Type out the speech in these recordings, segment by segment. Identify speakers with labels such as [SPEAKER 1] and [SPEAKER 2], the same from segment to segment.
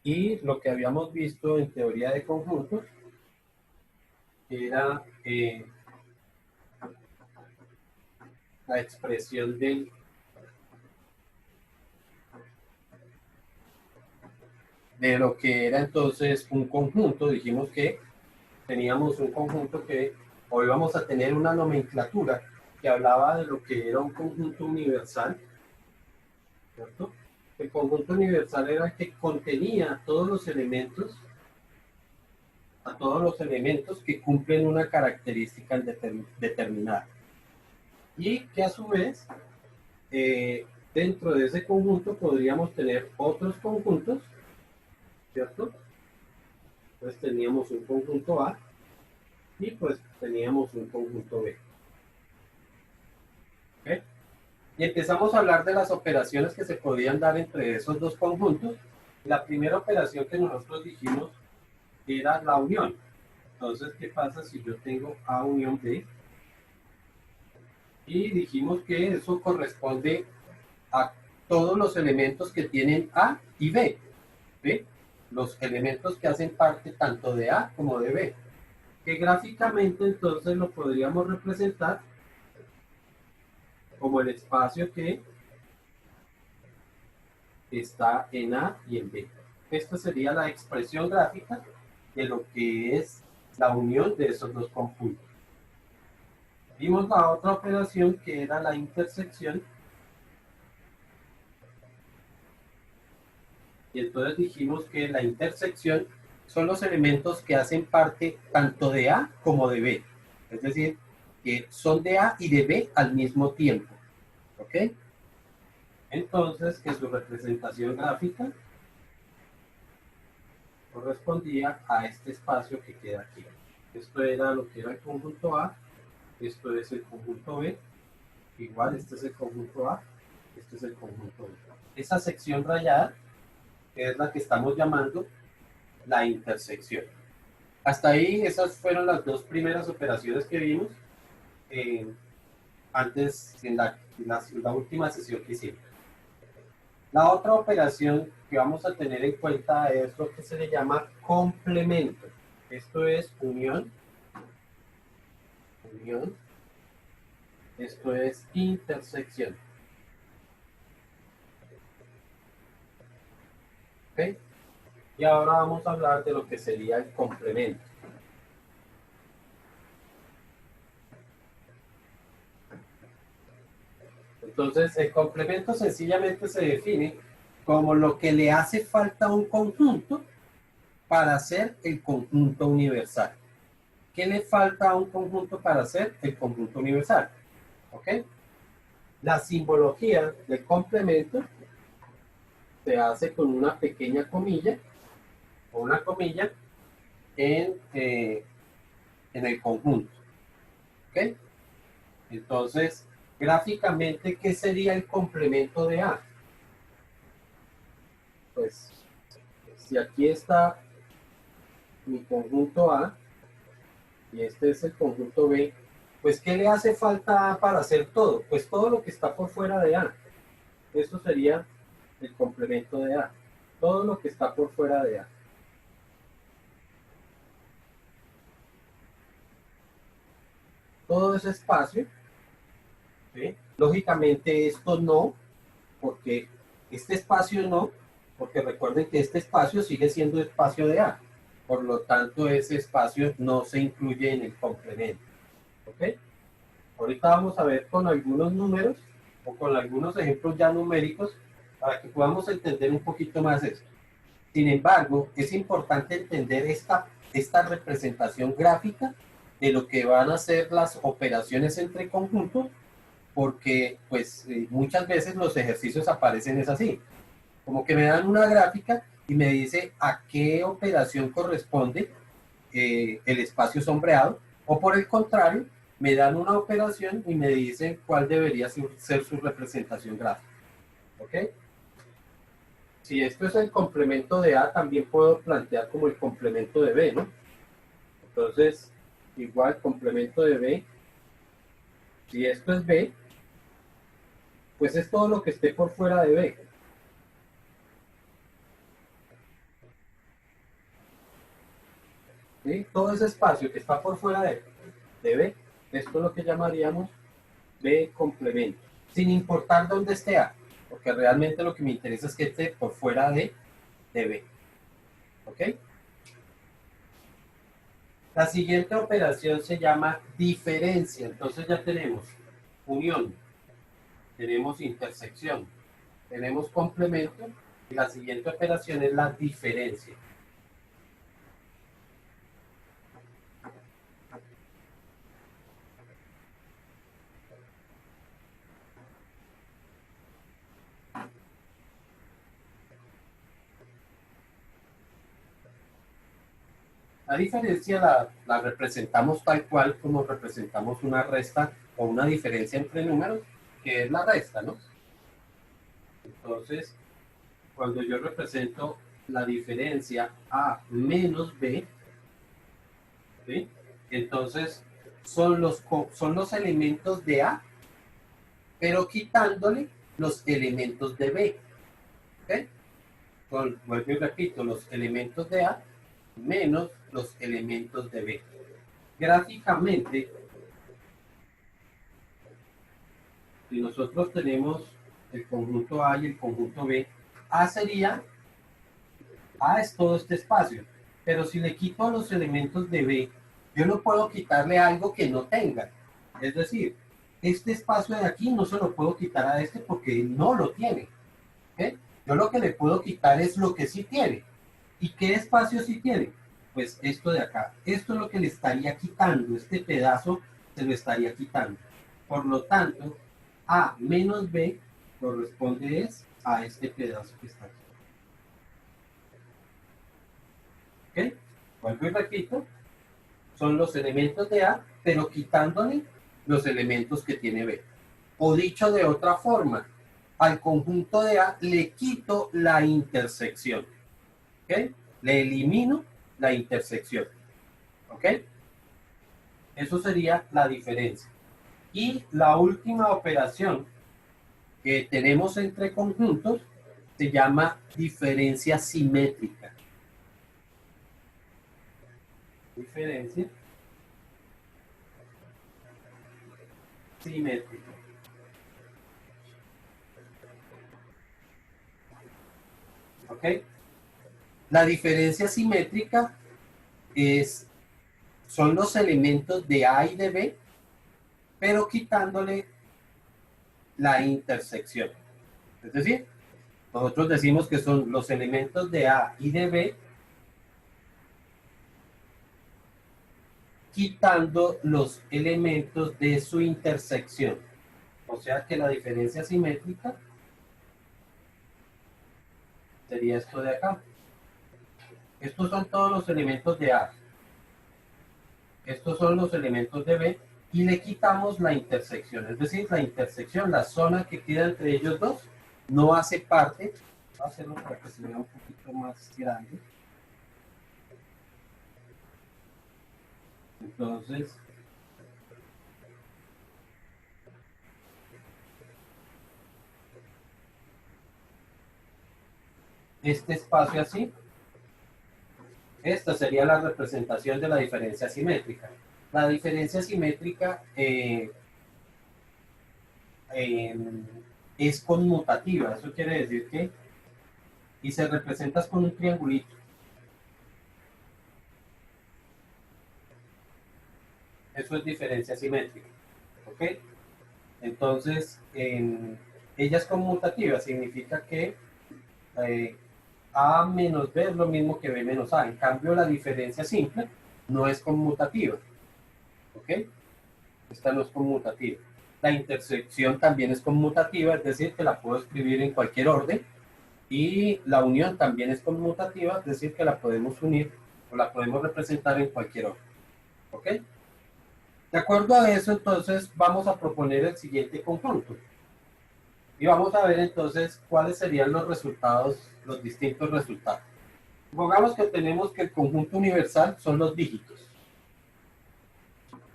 [SPEAKER 1] Y lo que habíamos visto en teoría de conjuntos era la expresión de lo que era entonces un conjunto. Dijimos que teníamos un conjunto que hoy vamos a tener una nomenclatura que hablaba de lo que era un conjunto universal, ¿cierto? El conjunto universal era el que contenía todos los elementos, a todos los elementos que cumplen una característica determinada. Y que a su vez, dentro de ese conjunto podríamos tener otros conjuntos, ¿cierto? Entonces teníamos un conjunto A y pues teníamos un conjunto B. ¿Okay? Y empezamos a hablar de las operaciones que se podían dar entre esos dos conjuntos. La primera operación que nosotros dijimos era la unión. Entonces, ¿qué pasa si yo tengo A unión B? Y dijimos que eso corresponde a todos los elementos que tienen A y B. ¿Ve? Los elementos que hacen parte tanto de A como de B. Que gráficamente entonces lo podríamos representar como el espacio que está en A y en B. Esta sería la expresión gráfica de lo que es la unión de esos dos conjuntos. Vimos la otra operación que era la intersección. Y entonces dijimos que la intersección son los elementos que hacen parte tanto de A como de B. Es decir, que son de A y de B al mismo tiempo. ¿Ok? Entonces, que su representación gráfica correspondía a este espacio que queda aquí. Esto era lo que era el conjunto A, esto es el conjunto B, igual este es el conjunto A, este es el conjunto B. Esa sección rayada es la que estamos llamando la intersección. Hasta ahí esas fueron las dos primeras operaciones que vimos antes en la última sesión que hicimos. La otra operación que vamos a tener en cuenta es lo que se le llama complemento. Esto es unión, unión. Esto es intersección. ¿Ok? Y ahora vamos a hablar de lo que sería el complemento. Entonces, el complemento sencillamente se define como lo que le hace falta a un conjunto para hacer el conjunto universal. ¿Qué le falta a un conjunto para hacer el conjunto universal? ¿Ok? La simbología del complemento se hace con una pequeña comilla o una comilla en el conjunto. ¿Ok? Entonces, gráficamente, ¿qué sería el complemento de A? Pues, si aquí está mi conjunto A y este es el conjunto B, pues ¿qué le hace falta A para hacer todo? Pues todo lo que está por fuera de A. Eso sería el complemento de A. Todo lo que está por fuera de A. Todo ese espacio, ¿sí? Lógicamente esto no, porque este espacio no, porque recuerden que este espacio sigue siendo espacio de A. Por lo tanto, ese espacio no se incluye en el complemento. ¿Ok? Ahorita vamos a ver con algunos números o con algunos ejemplos ya numéricos para que podamos entender un poquito más esto. Sin embargo, es importante entender esta representación gráfica de lo que van a ser las operaciones entre conjuntos, porque pues muchas veces los ejercicios aparecen es así, como que me dan una gráfica y me dice a qué operación corresponde el espacio sombreado, o por el contrario, me dan una operación y me dicen cuál debería ser su representación gráfica. ¿Ok? Si esto es el complemento de A, también puedo plantear como el complemento de B, ¿no? Entonces, igual complemento de B, si esto es B, pues es todo lo que esté por fuera de B. ¿sí? Todo ese espacio que está por fuera de B, esto es lo que llamaríamos B complemento, sin importar dónde esté A, porque realmente lo que me interesa es que esté por fuera de B. ¿Ok? La siguiente operación se llama diferencia. Entonces ya tenemos unión, tenemos intersección, tenemos complemento y la siguiente operación es la diferencia. La diferencia la representamos tal cual como representamos una resta o una diferencia entre números, que es la resta, ¿no? Entonces, cuando yo represento la diferencia A menos B, ¿sí? Entonces son los elementos de A, pero quitándole los elementos de B. ¿Ok? Vuelvo y repito, los elementos de A menos los elementos de B. Gráficamente, si nosotros tenemos el conjunto A y el conjunto B, A es todo este espacio, pero si le quito los elementos de B, yo no puedo quitarle algo que no tenga. Es decir, este espacio de aquí no se lo puedo quitar a este porque no lo tiene. ¿Ok? Yo lo que le puedo quitar es lo que sí tiene. ¿Y qué espacio sí tiene? Pues esto de acá. Esto es lo que le estaría quitando. Este pedazo se lo estaría quitando. Por lo tanto, A menos B corresponde es a este pedazo que está aquí. ¿Ok? Vuelvo y repito. Son los elementos de A, pero quitándole los elementos que tiene B. O dicho de otra forma, al conjunto de A le quito la intersección. ¿Ok? Le elimino la intersección. ¿Ok? Eso sería la diferencia. Y la última operación que tenemos entre conjuntos se llama diferencia simétrica. Diferencia simétrica. ¿Ok? La diferencia simétrica son los elementos de A y de B, pero quitándole la intersección. Es decir, nosotros decimos que son los elementos de A y de B, quitando los elementos de su intersección. O sea que la diferencia simétrica sería esto de acá. Estos son todos los elementos de A. Estos son los elementos de B y le quitamos la intersección. Es decir, la intersección, la zona que queda entre ellos dos, no hace parte. Voy a hacerlo para que se vea un poquito más grande. Entonces, este espacio así, esta sería la representación de la diferencia simétrica. La diferencia simétrica es conmutativa, eso quiere decir que, y se representa con un triangulito. Eso es diferencia simétrica. ¿Ok? Entonces, ella es conmutativa, significa que A menos B es lo mismo que B menos A. En cambio, la diferencia simple no es conmutativa. ¿Ok? Esta no es conmutativa. La intersección también es conmutativa, es decir, que la puedo escribir en cualquier orden. Y la unión también es conmutativa, es decir, que la podemos unir o la podemos representar en cualquier orden. ¿Ok? De acuerdo a eso, entonces, vamos a proponer el siguiente conjunto. Y vamos a ver entonces cuáles serían los resultados, los distintos resultados. Supongamos que tenemos que el conjunto universal son los dígitos.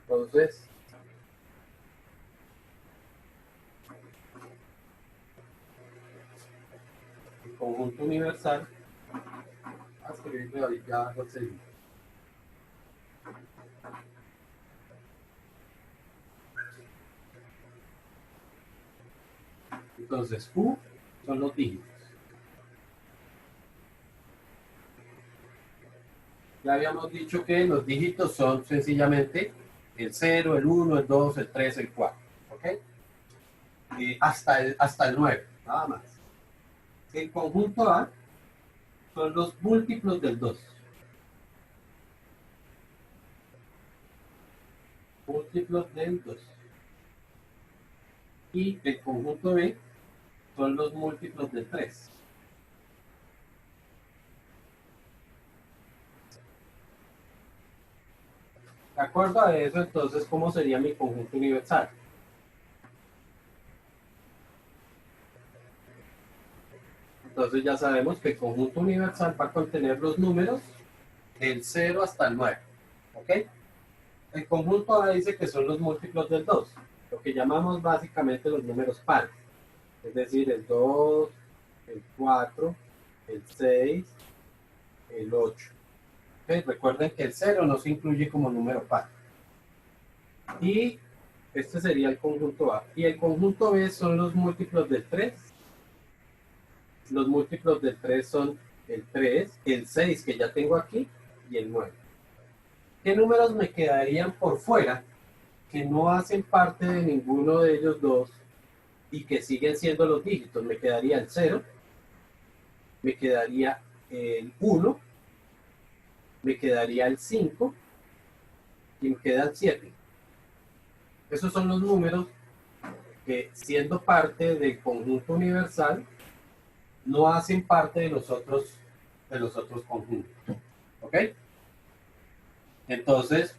[SPEAKER 1] Entonces, el conjunto universal, a escribirlo ahorita, José. Entonces, U son los dígitos. Ya habíamos dicho que los dígitos son sencillamente el 0, el 1, el 2, el 3, el 4. ¿Ok? Hasta el 9, nada más. El conjunto A son los múltiplos del 2. Múltiplos del 2. Y el conjunto B son los múltiplos del 3. De acuerdo a eso, entonces, ¿cómo sería mi conjunto universal? Entonces ya sabemos que el conjunto universal va a contener los números del 0 hasta el 9. ¿Ok? El conjunto A dice que son los múltiplos del 2, lo que llamamos básicamente los números pares. Es decir, el 2, el 4, el 6, el 8. ¿Okay? Recuerden que el 0 no se incluye como número par. Y este sería el conjunto A. Y el conjunto B son los múltiplos del 3. Los múltiplos del 3 son el 3, el 6 que ya tengo aquí y el 9. ¿Qué números me quedarían por fuera que no hacen parte de ninguno de ellos dos y que siguen siendo los dígitos? Me quedaría el 0, me quedaría el 1, me quedaría el 5 y me queda el 7. Esos son los números que, siendo parte del conjunto universal, no hacen parte de los otros conjuntos. ¿Ok? Entonces,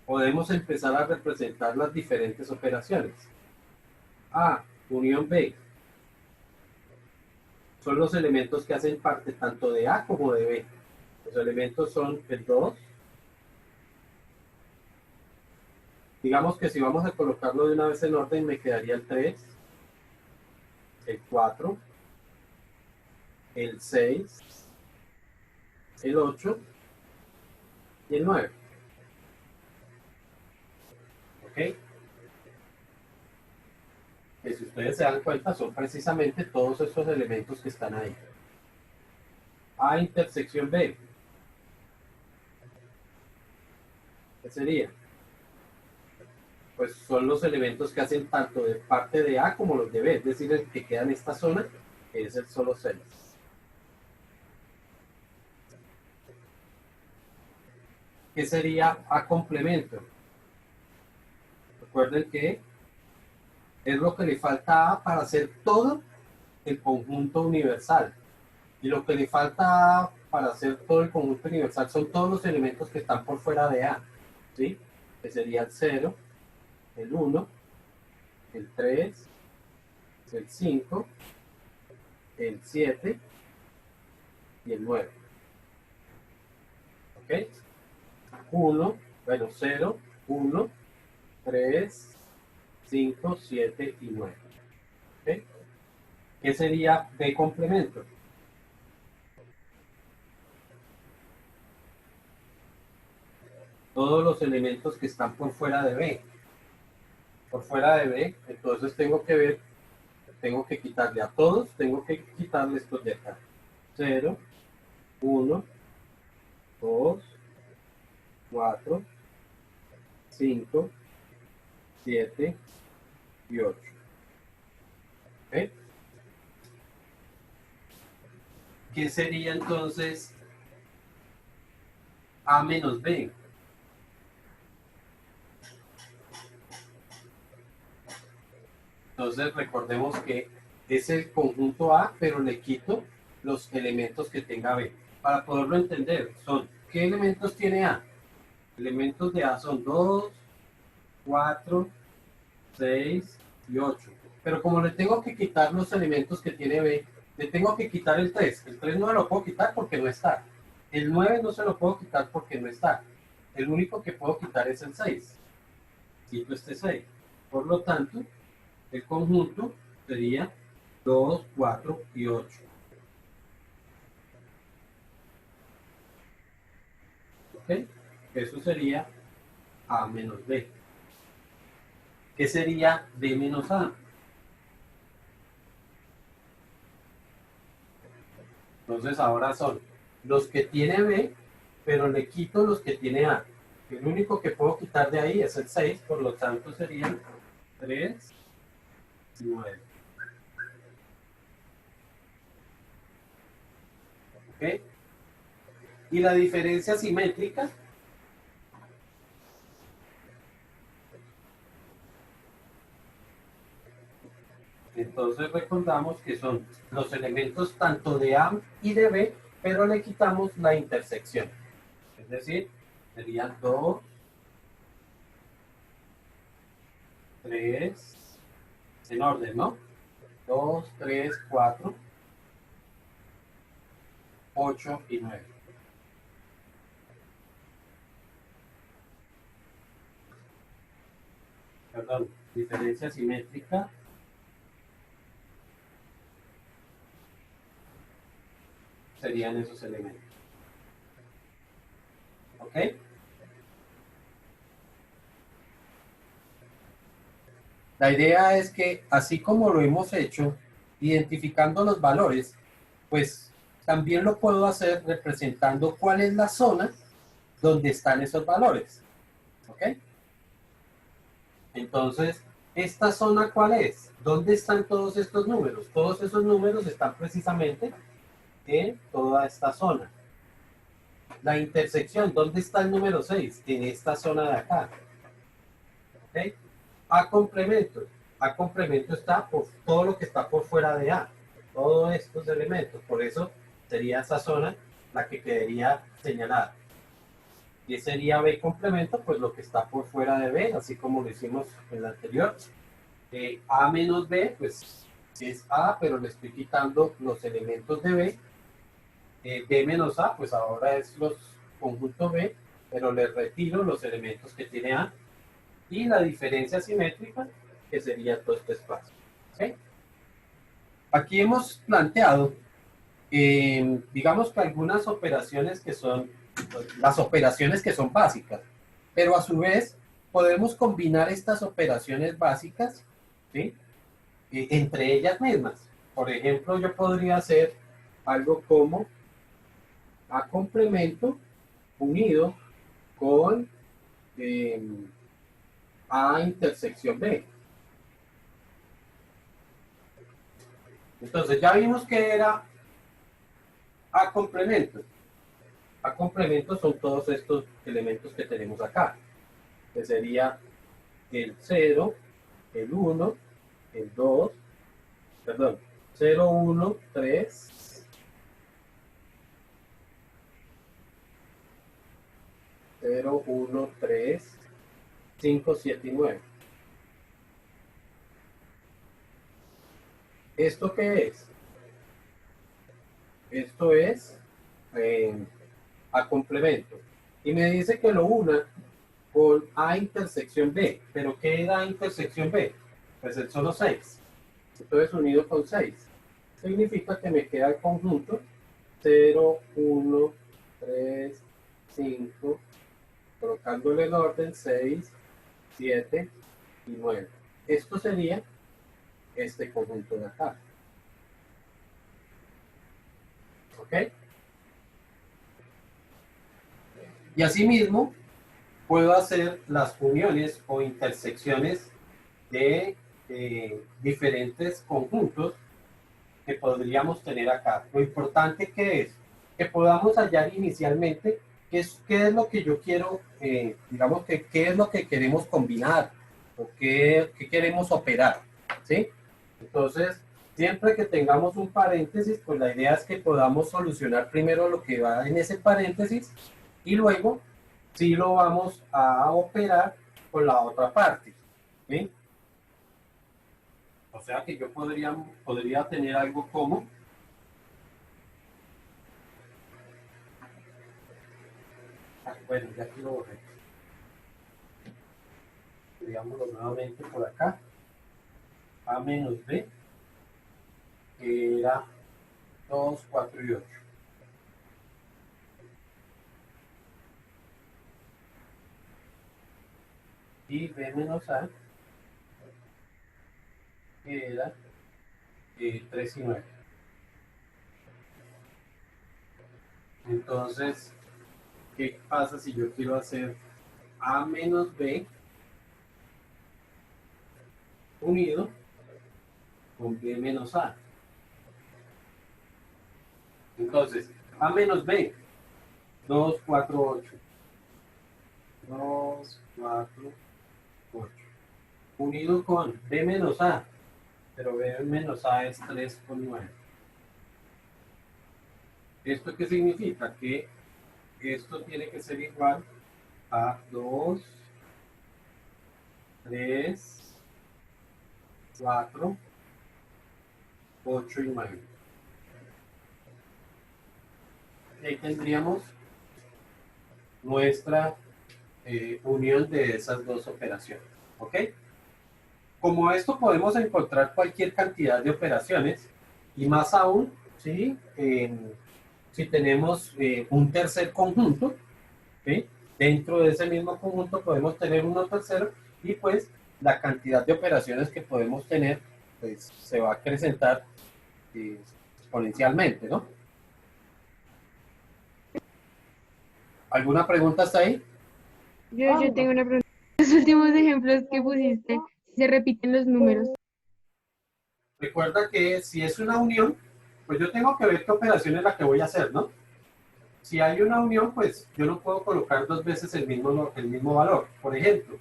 [SPEAKER 1] podemos empezar a representar las diferentes operaciones. A, unión B, son los elementos que hacen parte tanto de A como de B. Los elementos son el 2. Digamos que si vamos a colocarlo de una vez en orden, me quedaría el 3, el 4, el 6, el 8 y el 9. ¿Ok? Que si ustedes se dan cuenta, son precisamente todos estos elementos que están ahí. A intersección B. ¿Qué sería? Pues son los elementos que hacen tanto de parte de A como los de B, es decir, el que queda en esta zona es el solo 6. ¿Qué sería A complemento? Recuerden que es lo que le falta a A para hacer todo el conjunto universal. Y lo que le falta a A para hacer todo el conjunto universal son todos los elementos que están por fuera de A. ¿Sí? Que sería el 0, el 1, el 3, el 5, el 7 y el 9. ¿Ok? 1, bueno, 0, 1, 3, 5, 7 y 9. ¿Ok? ¿Qué sería B complemento? Todos los elementos que están por fuera de B. Por fuera de B, entonces tengo que quitarle a todos, tengo que quitarle estos de acá. 0, 1, 2, 4, 5, 7 y 8. ¿Ok? ¿Qué sería entonces A menos B? Entonces recordemos que es el conjunto A, pero le quito los elementos que tenga B. Para poderlo entender, ¿qué elementos tiene A? Elementos de A son 2, 4, 6 y 8. Pero como le tengo que quitar los elementos que tiene B, le tengo que quitar el 3. El 3 no me lo puedo quitar porque no está. El 9 no se lo puedo quitar porque no está. El único que puedo quitar es el 6. Quito este 6. Por lo tanto, el conjunto sería 2, 4 y 8. ¿Ok? Eso sería A menos B. ¿Qué sería B menos A? Entonces ahora son los que tiene B, pero le quito los que tiene A. El único que puedo quitar de ahí es el 6, por lo tanto serían 3, 9. ¿Ok? Y la diferencia simétrica, entonces recordamos que son los elementos tanto de A y de B, pero le quitamos la intersección. Es decir, serían 2, 3, en orden, ¿no? 2, 3, 4, 8 y 9. Perdón, diferencia simétrica serían esos elementos. ¿Ok? La idea es que, así como lo hemos hecho, identificando los valores, pues también lo puedo hacer representando cuál es la zona donde están esos valores. ¿Ok? Entonces, ¿esta zona cuál es? ¿Dónde están todos estos números? Todos esos números están precisamente en toda esta zona. La intersección, ¿dónde está el número 6? En esta zona de acá. ¿Ok? A complemento. A complemento está por todo lo que está por fuera de A. Todos estos elementos. Por eso sería esa zona la que quedaría señalada. Y sería B complemento, pues lo que está por fuera de B, así como lo hicimos en la anterior. A menos B, pues es A, pero le estoy quitando los elementos de B. B menos A, pues ahora es los conjuntos B, pero le retiro los elementos que tiene A. Y la diferencia simétrica, que sería todo este espacio. ¿Okay? Aquí hemos planteado, digamos que algunas operaciones que son, las operaciones que son básicas, pero a su vez podemos combinar estas operaciones básicas, ¿sí? Entre ellas mismas. Por ejemplo, yo podría hacer algo como A complemento unido con eh, A intersección B. Entonces ya vimos que era A complemento. A complemento son todos estos elementos que tenemos acá, que sería el 0, el 1, el 2, perdón, 0, 1, 3, 0, 1, 3, 5, 7 y 9. ¿Esto qué es? Esto es A complemento. Y me dice que lo una con A intersección B. ¿Pero qué da intersección B? Pues el solo 6. Entonces unido con 6. Significa que me queda el conjunto 0, 1, 3, 5, colocándole el orden 6, 7 y 9. Esto sería este conjunto de acá. ¿Ok? Y asimismo, puedo hacer las uniones o intersecciones de diferentes conjuntos que podríamos tener acá. Lo importante que es que podamos hallar inicialmente qué es lo que yo quiero, digamos que qué es lo que queremos combinar o qué queremos operar, ¿sí? Entonces, siempre que tengamos un paréntesis, pues la idea es que podamos solucionar primero lo que va en ese paréntesis y luego sí lo vamos a operar con la otra parte, ¿sí? O sea que yo podría tener algo como, bueno, ya aquí lo borré, digámoslo nuevamente por acá, A menos B, que era 2, 4 y 8. Y B menos A, que era 3 y 9. Entonces, ¿qué pasa si yo quiero hacer A menos B unido con B menos A? Entonces, A menos B, 2, 4, 8. 2, 4, 8. Unido con B menos A, pero B menos A es 3,9. ¿Esto qué significa? Que esto tiene que ser igual a 2, 3, 4, 8 y 9. Y ahí tendríamos nuestra unión de esas dos operaciones. ¿Ok? Como esto podemos encontrar cualquier cantidad de operaciones y más aún, ¿sí? Si tenemos un tercer conjunto, ¿sí? Dentro de ese mismo conjunto podemos tener uno tercero y pues la cantidad de operaciones que podemos tener pues se va a acrecentar exponencialmente, ¿no? ¿Alguna pregunta hasta ahí?
[SPEAKER 2] Yo tengo una pregunta. Los últimos ejemplos que pusiste, se repiten los números.
[SPEAKER 1] Recuerda que si es una unión, pues yo tengo que ver qué operación es la que voy a hacer, ¿no? Si hay una unión, pues yo no puedo colocar dos veces el mismo valor. Por ejemplo,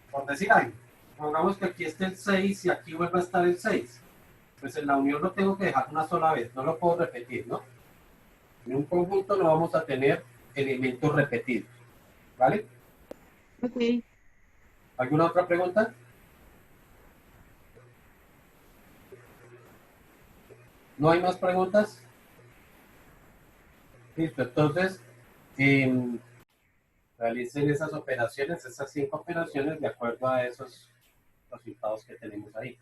[SPEAKER 1] por decir algo, pongamos que aquí esté el 6 y aquí vuelva a estar el 6. Pues en la unión lo tengo que dejar una sola vez, no lo puedo repetir, ¿no? En un conjunto no vamos a tener elementos repetidos, ¿vale?
[SPEAKER 2] Ok.
[SPEAKER 1] ¿Alguna otra pregunta? ¿No hay más preguntas? Listo, entonces realicen esas operaciones, esas 5 operaciones de acuerdo a esos resultados que tenemos ahí.